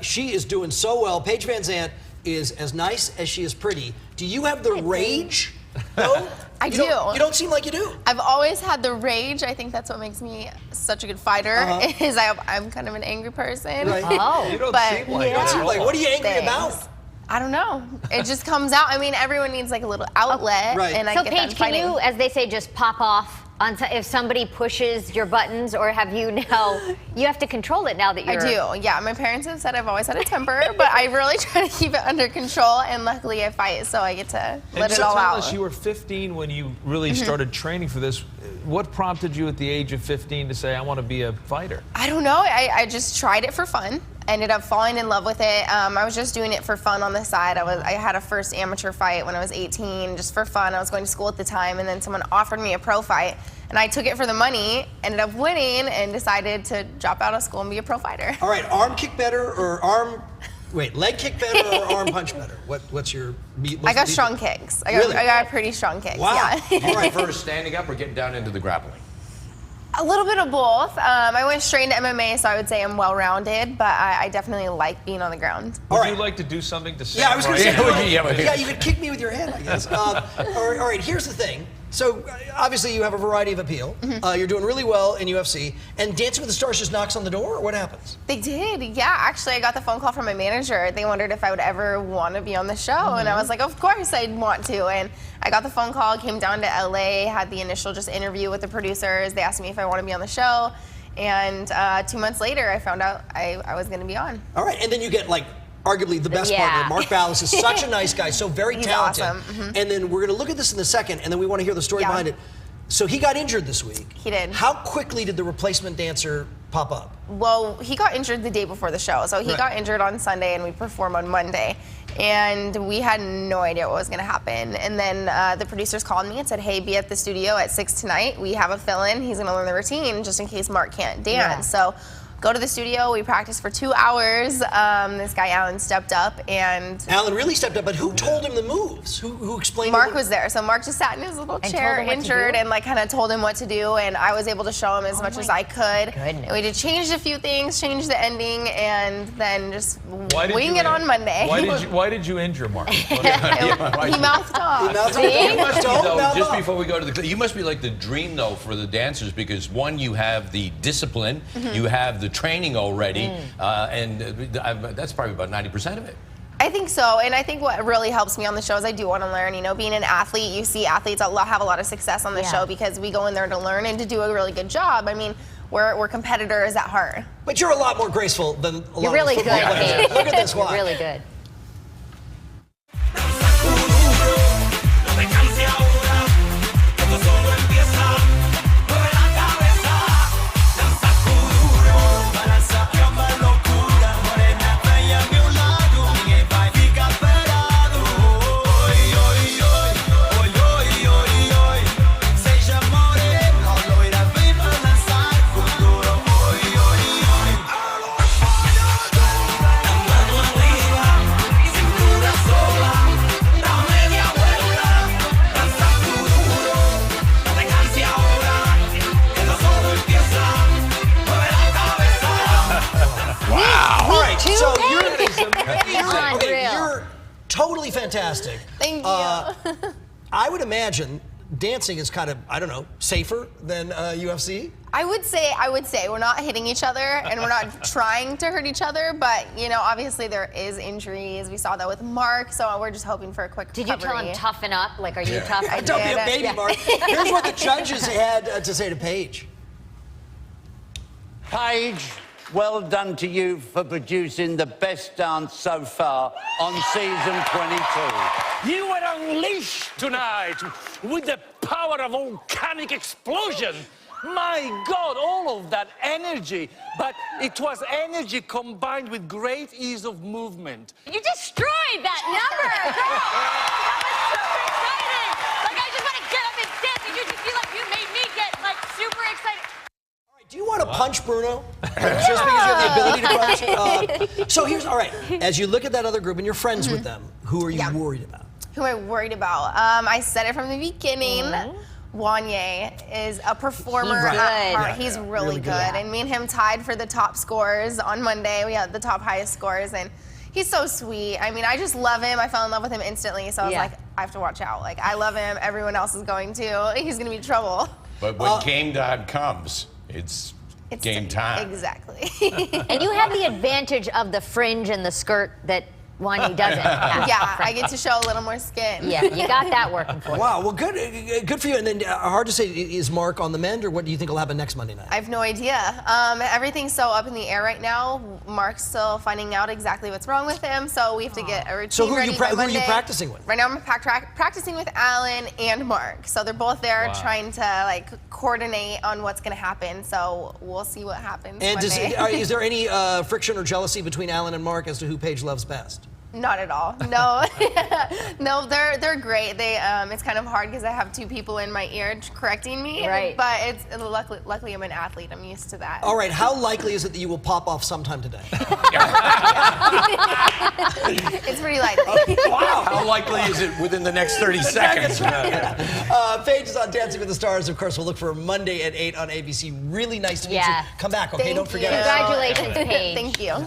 She is doing so well. Paige Van Zandt is as nice as she is pretty. Do you have the rage? No? I do. You don't seem like you do. I've always had the rage. I think that's what makes me such a good fighter. Is I'm kind of an angry person. Right. Oh, You don't But- seem like You don't it seem at like, all. what are you angry Thanks. about? I don't know. It just comes out. I mean, everyone needs like a little outlet, Right. and I so get Paige, that can fighting. you, as they say, just pop off on if somebody pushes your buttons, or have you now? You have to control it now that I you're. do. Yeah, my parents have said I've always had a temper, but I really try to keep it under control. And luckily, I fight, so I get to let it all Tell out. us, you were 15 when you really started training for this. What prompted you at the age of 15 to say, I want to be a fighter? I don't know. I just tried it for fun. Ended up falling in love with it. I was just doing it for fun on the side. I had a first amateur fight when I was 18, just for fun. I was going to school at the time, and then someone offered me a pro fight, and I took it for the money, ended up winning, and decided to drop out of school and be a pro fighter. All right, arm kick better or leg kick better or arm punch better? What's your? I got strong kicks. I got pretty strong kicks. Wow. Yeah. All right, First standing up or getting down into the grappling? A little bit of both. I went straight into MMA, so I would say I'm well-rounded, but I definitely like being on the ground. All Would right. you like to do something to Yeah, I was going to say. Yeah, Yeah, you could kick me with your hand, I guess. All right, here's the thing. So obviously you have a variety of appeal. You're doing really well in UFC, and Dancing with the Stars just knocks on the door. Or what happens? They did, yeah. Actually, I got the phone call from my manager. They wondered if I would ever want to be on the show, and I was like, of course I'd want to. And I got the phone call, came down to LA, had the initial just interview with the producers. They asked me if I want to be on the show, and 2 months later, I found out I was going to be on. All right, and then you get like arguably the best partner. Mark Ballas is such a nice guy, so very He's talented. awesome. And then we're going to look at this in a second, and then we want to hear the story Yeah. behind it. So he got injured this week. He did. How quickly did the replacement dancer pop up? Well, he got injured the day before the show. So he got injured on Sunday, and we perform on Monday. And we had no idea what was going to happen. And then the producers called me and said, hey, be at the studio at 6 tonight. We have a fill-in. He's going to learn the routine just in case Mark can't dance. So go to the studio. We practiced for 2 hours. This guy, Alan, stepped up. And Alan really stepped up, but who told him the moves? Who explained Mark was there. So Mark just sat in his little chair, told him what to injured, do? and like kind of told him what to do. And I was able to show him as much as I could. goodness. And we just changed a few things, changed the ending, and then just Why wing it on Monday. Why did you injure Mark? He mouthed off. You must be, Don't though, mouth just off. before we go to the, you must be like the dream though for the dancers, because one, you have the discipline, you have the training already, and that's probably about 90% of it. I think so, and I think what really helps me on the show is I do want to learn. You know, being an athlete, you see athletes have a lot of success on the show because we go in there to learn and to do a really good job. I mean, we're competitors at heart. But you're a lot more graceful than a lot You're really of good, football players. Paige. Look at this, You're watch. really good. All right, so Unreal. you're totally fantastic. Thank you. I would imagine dancing is kind of, I don't know, safer than UFC? I would say we're not hitting each other and we're not trying to hurt each other, but you know, obviously there is injuries. We saw that with Mark, so we're just hoping for a quick Did you recovery. tell him toughen up? Like, are you tough? Don't be a did. baby, Yeah. Mark. Here's what the judges had to say to Paige. Paige, well done to you for producing the best dance so far on season 22. You were unleashed tonight with the power of volcanic explosion. My God, all of that energy. But it was energy combined with great ease of movement. You destroyed that number, girl. That was super exciting. Like, I just want to get up and dance, and you made me get like super excited. Do you want to punch Bruno? Just because you have the ability to punch? So here's, all right, as you look at that other group and you're friends with them, who are you worried about? Who am I worried about? I said it from the beginning. Wanye is a performer He's at good. heart. Yeah, He's yeah. really good. And me and him tied for the top scores on Monday. We had the top highest scores, and he's so sweet. I mean, I just love him. I fell in love with him instantly. So I was Yeah. like, I have to watch out. Like, I love him. Everyone else is going to. He's going to be trouble. But when game time comes, it's game time. Exactly. And you have the advantage of the fringe and the skirt that Wanye doesn't have. Yeah, I get to show a little more skin. Yeah, you got that working for you. Wow, well, good for you. And then hard to say, is Mark on the mend, or what do you think will happen next Monday night? I have no idea. Everything's so up in the air right now. Mark's still finding out exactly what's wrong with him, so we have to get a routine So who are ready you by who are you Monday. practicing with? Right now I'm practicing with Alan and Mark. So they're both there Wow. trying to like coordinate on what's going to happen. So we'll see what happens And Monday. is there any friction or jealousy between Alan and Mark as to who Paige loves best? Not at all. No, no, they're great. It's kind of hard because I have two people in my ear correcting me. Right. But it's luckily I'm an athlete. I'm used to that. All right, how likely is it that you will pop off sometime today? It's pretty likely. Wow. How likely is it within the next 30 seconds? Paige is on Dancing with the Stars. Of course, we'll look for Monday at 8 on ABC. Really nice to meet Yeah. you. Come back, okay? Thank Don't forget you. us. Congratulations, Paige. Thank you.